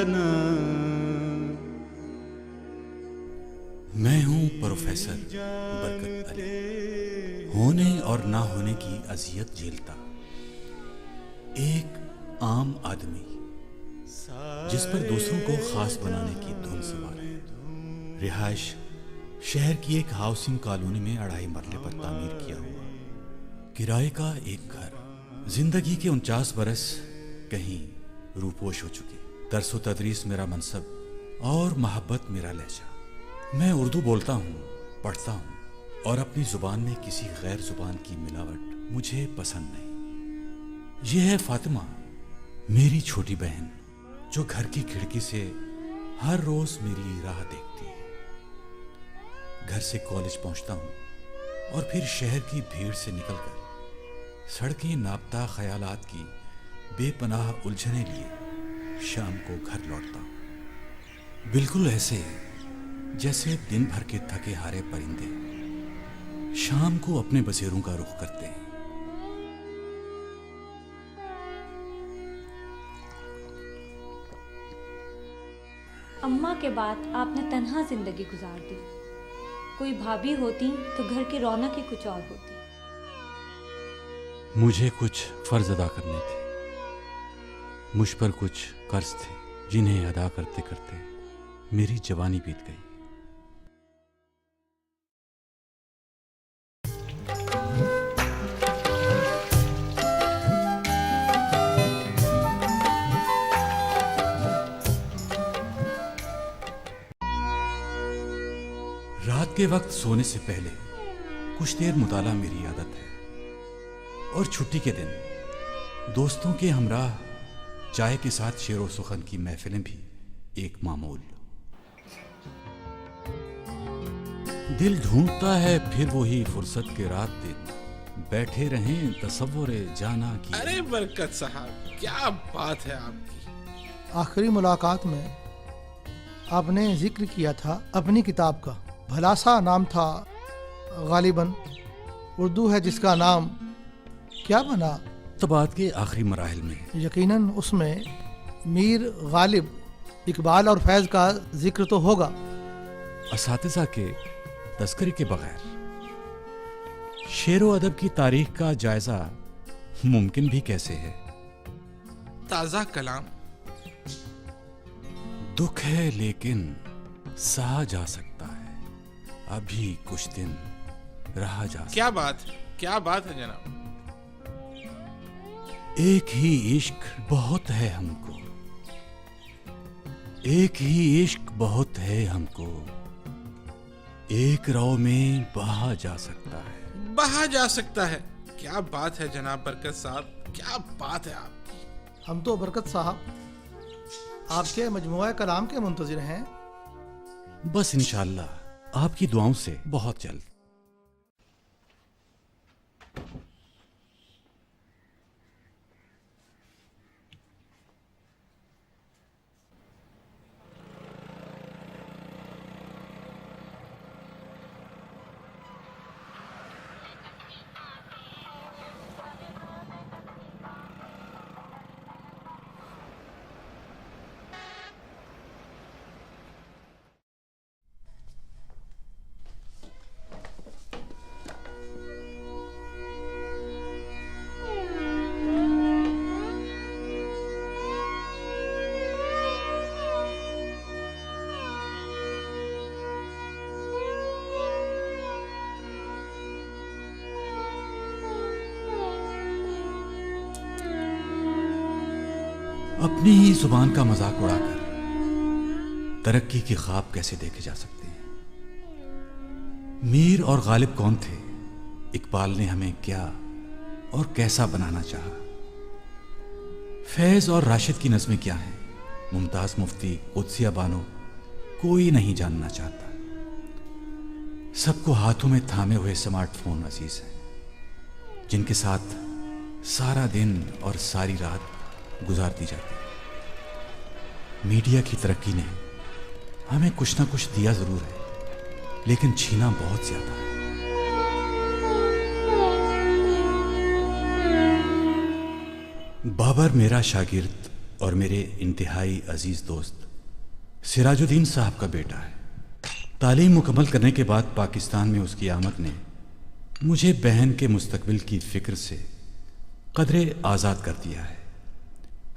जाना। मैं हूं प्रोफेसर बरकत अली, होने और ना होने की अजियत झेलता एक आम आदमी, जिस पर दूसरों को खास बनाने की धुन सवार है। रिहाइश शहर की एक हाउसिंग कॉलोनी में 2.5 मरले पर तामीर किया हुआ किराए का एक घर। जिंदगी के 49 बरस कहीं रूपोश हो चुके। दरसो तदरीस मेरा मनसब और मोहब्बत मेरा लहजा। मैं उर्दू बोलता हूँ, पढ़ता हूँ और अपनी जुबान में किसी गैर जुबान की मिलावट मुझे पसंद नहीं। यह है फातिमा, मेरी छोटी बहन, जो घर की खिड़की से हर रोज मेरी राह देखती है। घर से कॉलेज पहुंचता हूँ और फिर शहर की भीड़ से निकलकर सड़कें नापता ख्यालात की बेपनाह उलझने लिए शाम को घर लौटता हूँ। बिल्कुल ऐसे जैसे दिन भर के थके हारे परिंदे शाम को अपने बसेरों का रुख करते हैं। अम्मा के बाद आपने तन्हा जिंदगी गुजार दी। कोई भाभी होती तो घर की रौनक ही कुछ और होती। मुझे कुछ फर्ज अदा करने थे, मुझ पर कुछ कर्ज थे, जिन्हें अदा करते करते मेरी जवानी बीत गई। रात के वक्त सोने से पहले कुछ देर मुताला मेरी आदत है, और छुट्टी के दिन दोस्तों के हमराह चाय के साथ शेर व सुखन की महफिलें भी एक मामूल। दिल ढूंढता है फिर वही फुर्सत के रात दिन, बैठे रहें तसव्वुरे जाना की। अरे बरकत साहब, क्या बात है आपकी। आखिरी मुलाकात में आपने जिक्र किया था अपनी किताब का। भला सा नाम था गालिबन, उर्दू है जिसका नाम, क्या बना? तबात के आखिरी मराहिल में यकीनन उसमें मीर गालिब, इकबाल और फैज़ का जिक्र तो होगा। असातिज़ा के तस्करी के बगैर शेरो अदब की तारीख का जायजा मुमकिन भी कैसे है। ताजा कलाम। दुख है लेकिन सहा जा सकता है, अभी कुछ दिन रहा जा सकता। क्या बात है जनाब। एक ही इश्क बहुत है हमको, एक ही इश्क बहुत है हमको, एक रौ में बहा जा सकता है। बहा जा सकता है, क्या बात है जनाब बरकत साहब, क्या बात है आपकी। हम तो बरकत साहब आपके मजमुआ कलाम के मुंतजिर हैं। बस इंशाअल्लाह आपकी दुआओं से बहुत जल्द। अपनी ही जुबान का मजाक उड़ाकर तरक्की के ख्वाब कैसे देखे जा सकते हैं। मीर और गालिब कौन थे, इकबाल ने हमें क्या और कैसा बनाना चाहा। फैज और राशिद की नज़में क्या हैं, मुमताज मुफ्ती, कुद्सिया बानो, कोई नहीं जानना चाहता। सबको हाथों में थामे हुए स्मार्टफोन अजीज हैं, जिनके साथ सारा दिन और सारी रात गुजार दी जाती है। मीडिया की तरक्की ने हमें कुछ ना कुछ दिया जरूर है, लेकिन छीना बहुत ज्यादा है। बाबर मेरा शागिर्द और मेरे इंतहाई अजीज दोस्त सिराजुद्दीन साहब का बेटा है। तालीम मुकम्मल करने के बाद पाकिस्तान में उसकी आमद ने मुझे बहन के मुस्तकबिल की फ़िक्र से कदरे आज़ाद कर दिया है।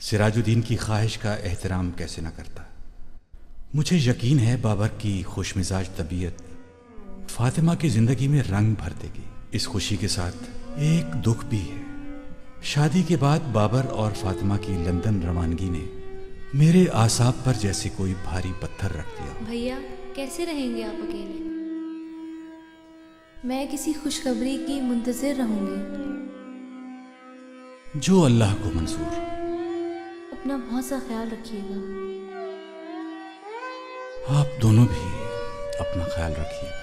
सिराजुद्दीन की ख्वाहिश का एहतराम कैसे न करता। मुझे यकीन है बाबर की खुशमिजाज तबीयत फातिमा की ज़िंदगी में रंग भर देगी। इस खुशी के साथ एक दुख भी है। शादी के बाद बाबर और फातिमा की लंदन रवानगी ने मेरे आसाब पर जैसे कोई भारी पत्थर रख दिया। भैया कैसे रहेंगे आप अकेले? मैं किसी खुशखबरी की मुंतज़िर रहूंगी। जो अल्लाह को मंजूर। अपना बहुत सा ख्याल रखिएगा। आप दोनों भी अपना ख्याल रखिएगा।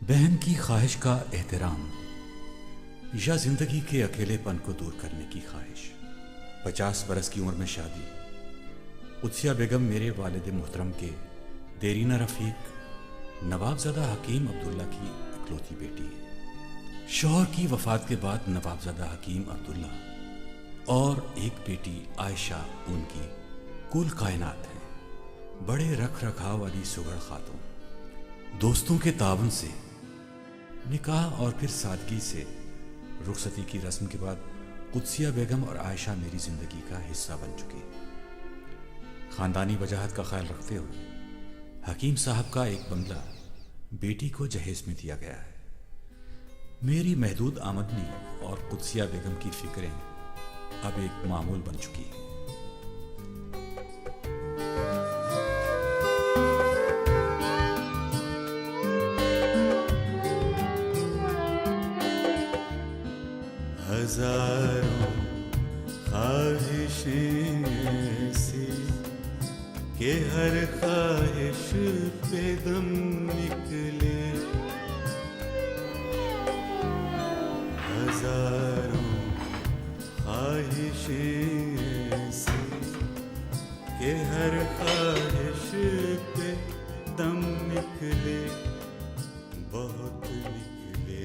बहन की ख्वाहिश का एहतराम या जिंदगी के अकेलेपन को दूर करने की ख्वाहिश। 50 बरस की उम्र में शादी। कुद्सिया बेगम मेरे वालिद मोहतरम के देरीना रफ़ीक नवाबज़ादा हकीम अब्दुल्ला की इकलौती बेटी है। शौहर की वफ़ात के बाद नवाबज़ादा हकीम अब्दुल्ला और एक बेटी आयशा उनकी कुल कायनात है। बड़े रख रखाव वाली सुगढ़ खातून। दोस्तों के तावन से निकाह और फिर सादगी से रुखसती की रस्म के बाद कुद्सिया बेगम और आयशा मेरी जिंदगी का हिस्सा बन चुकी है। खानदानी वजाहत का ख्याल रखते हुए हकीम साहब का एक बंगला बेटी को जहेज में दिया गया है। मेरी महदूद आमदनी और कुद्सिया बेगम की फिक्रें अब एक मामूल बन चुकी है। हजारों ख्वाहिशें ऐसी कि हर ख्वाहिश पे दम निकले। हजारों ख्वाहिशें ऐसी कि हर ख्वाहिश पे दम निकले। बहुत निकले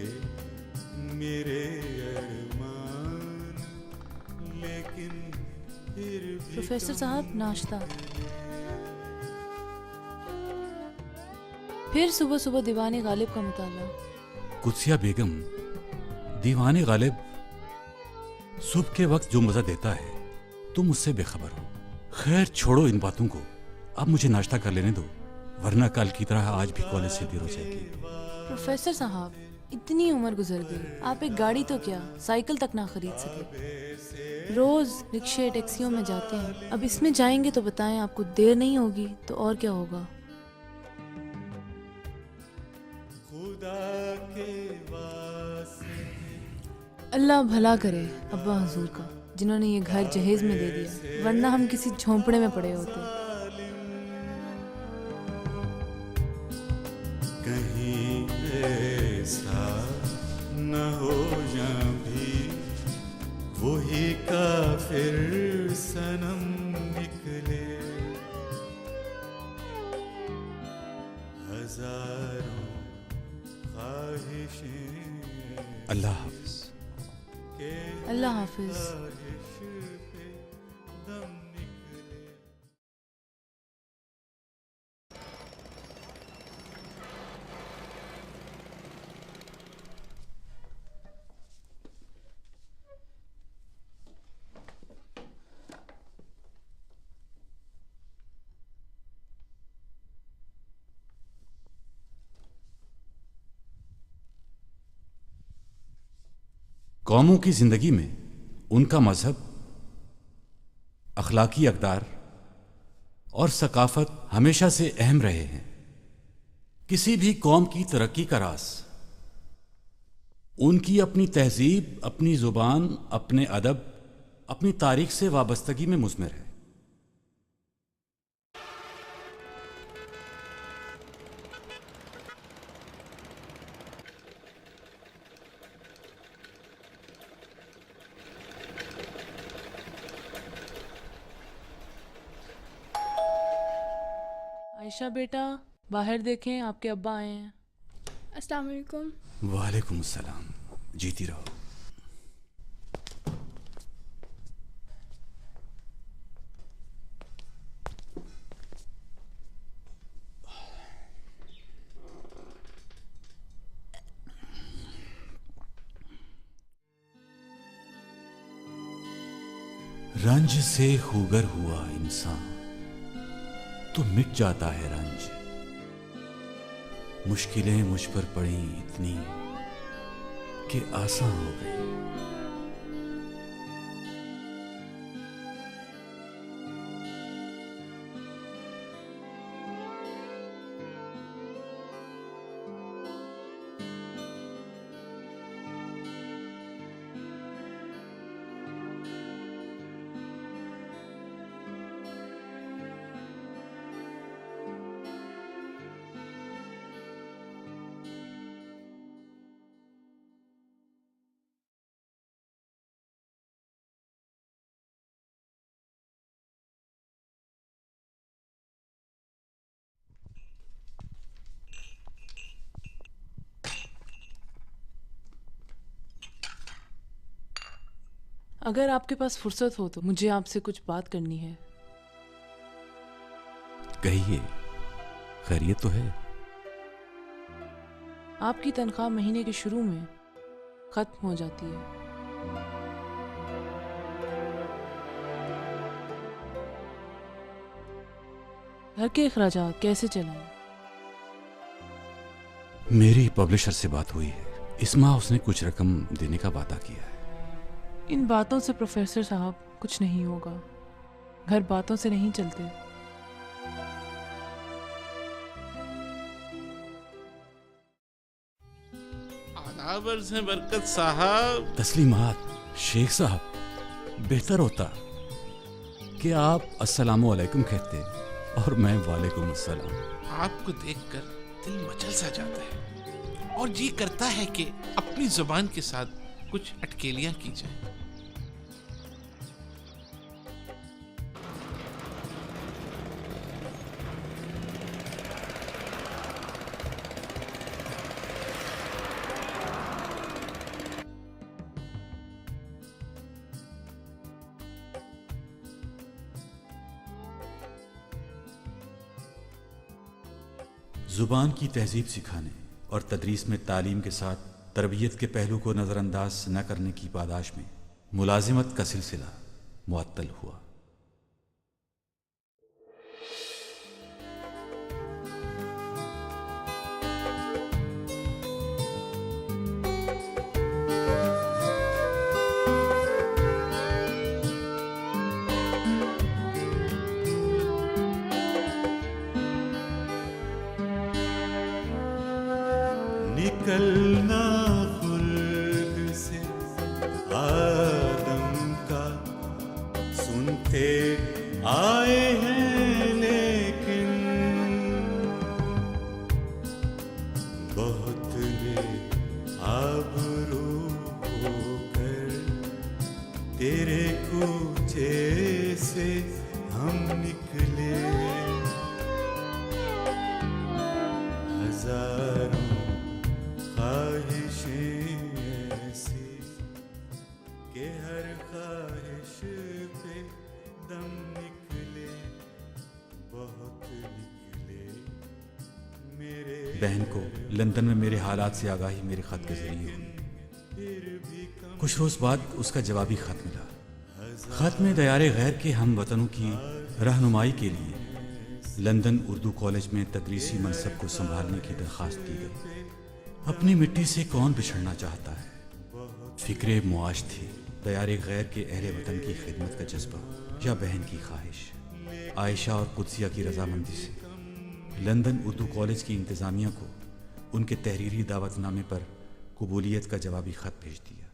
मेरे प्रोफेसर साहब नाश्ता। फिर सुबह सुबह दीवाने गालिब का मुताला। कुद्सिया बेगम दीवाने गालिब सुबह के वक्त जो मजा देता है तुम उससे बेखबर हो। खैर छोड़ो इन बातों को, अब मुझे नाश्ता कर लेने दो, वरना कल की तरह आज भी कॉलेज से देर हो जाएगी। प्रोफेसर साहब इतनी उम्र गुजर गई, आप एक गाड़ी तो क्या साइकिल तक ना खरीद सके। रोज रिक्शे टैक्सियों में जाते हैं, अब इसमें जाएंगे तो बताएं आपको देर नहीं होगी तो और क्या होगा। अल्लाह भला करे अब्बा हुजूर का, जिन्होंने ये घर जहेज में दे दिया, वरना हम किसी झोंपड़े में पड़े होते। कहीं ऐसा न हो या भी वही काफिर सनम निकले। हजारों ख्वाहिशें अल्लाह हाफिज। अल्लाह हाफिज। कौमों की जिंदगी में उनका मजहब, अखलाकी अक़दार और सकाफत हमेशा से अहम रहे हैं। किसी भी कौम की तरक्की का राज उनकी अपनी तहजीब, अपनी ज़ुबान, अपने अदब, अपनी तारीख से वाबस्तगी में मुज़मिर है। आयशा बेटा, बाहर देखें, आपके अब्बा आए हैं। अस्सलाम वालेकुम। वालेकुम अस्सलाम। जीती रहो। रंज से खूगर हुआ इंसान तो मिट जाता है रंज। मुश्किलें मुझ पर पड़ी इतनी कि आसान हो गई। अगर आपके पास फुर्सत हो तो मुझे आपसे कुछ बात करनी है। कहिए, खैरियत तो है? आपकी तनख्वाह महीने के शुरू में खत्म हो जाती है। घर के अखराजात कैसे चलाएं? मेरी पब्लिशर से बात हुई है। इस माह उसने कुछ रकम देने का वादा किया है। इन बातों से प्रोफेसर साहब कुछ नहीं होगा। घर बातों से नहीं चलते। आदाब अर्ज़ हैं बरकत साहब। तस्लीमात शेख साहब, बेहतर होता कि आप अस्सलामु अलैकुम कहते और मैं वालेकुम अस्सलाम। आपको देखकर दिल मचल सा जाता है और जी करता है कि अपनी जुबान के साथ कुछ अटकेलियां की जाए। जुबान की तहजीब सिखाने और तदरीस में तालीम के साथ तरबियत के पहलू को नज़रअंदाज न करने की पादाश में मुलाजिमत का सिलसिला मुअत्तल हुआ। निकलना खुल्द से आदम का सुनते आए हैं, लेकिन बहुत ने आबरू होकर तेरे कूचे से हम निकले। हजारों ख्वाहिशें ऐसी कि हर ख्वाहिश पे दम निकले, बहुत निकले मेरे। बहन को लंदन में मेरे हालात से आगाही मेरे खत के जरिए हुई। कुछ रोज बाद उसका जवाबी खत मिला। खत में दयारे गैर के हम वतनों की रहनुमाई के लिए लंदन उर्दू कॉलेज में तदरीसी मनसब को संभालने की दरख्वास्त की गई। अपनी मिट्टी से कौन बिछड़ना चाहता है? फिक्रे मुआश थी, दयारे गैर के अहले वतन की खिदमत का जज्बा या बहन की ख्वाहिश। आयशा और कुदसिया की रजामंदी से लंदन उर्दू कॉलेज की इंतज़ामिया को उनके तहरीरी दावतनामे पर कबूलियत का जवाबी खत भेज दिया।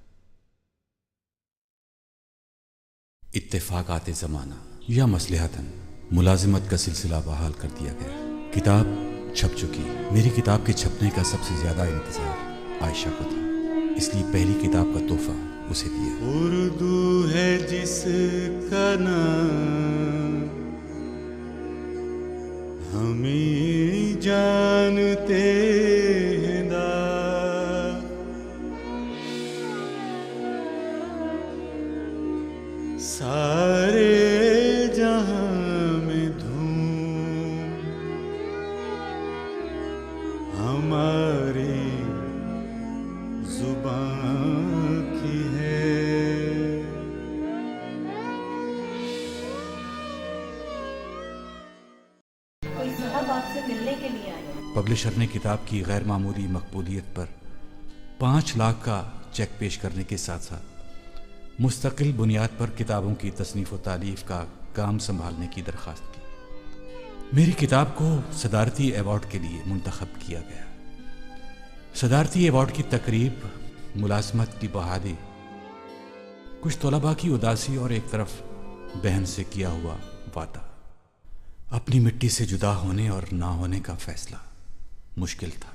इत्तेफाकात ज़माना या मसलहतन मुलाजिमत का सिलसिला बहाल कर दिया गया। किताब छप चुकी। मेरी किताब के छपने का सबसे ज़्यादा इंतज़ार आयशा को था, इसलिए पहली किताब का तोहफा उसे दिया। उर्दू है जिसका नाम हम ही जानते हैं दाग, सारे जहां में धूम हमारी जुबान की है। कोई साहब आपसे मिलने के लिए आए। पब्लिशर ने किताब की गैर मामूली मकबूलियत पर 5 लाख का चेक पेश करने के साथ साथ मुस्तकिल बुनियाद पर किताबों की तसनीफ़ व तालीफ का काम संभालने की दरख्वास्त की। मेरी किताब को सदारती अवार्ड के लिए मुंतखब किया गया। सदारती अवार्ड की तकरीब, मुलाजमत की बहाली, कुछ तलबा की उदासी और एक तरफ बहन से किया हुआ वादा। अपनी मिट्टी से जुदा होने और ना होने का फैसला मुश्किल था।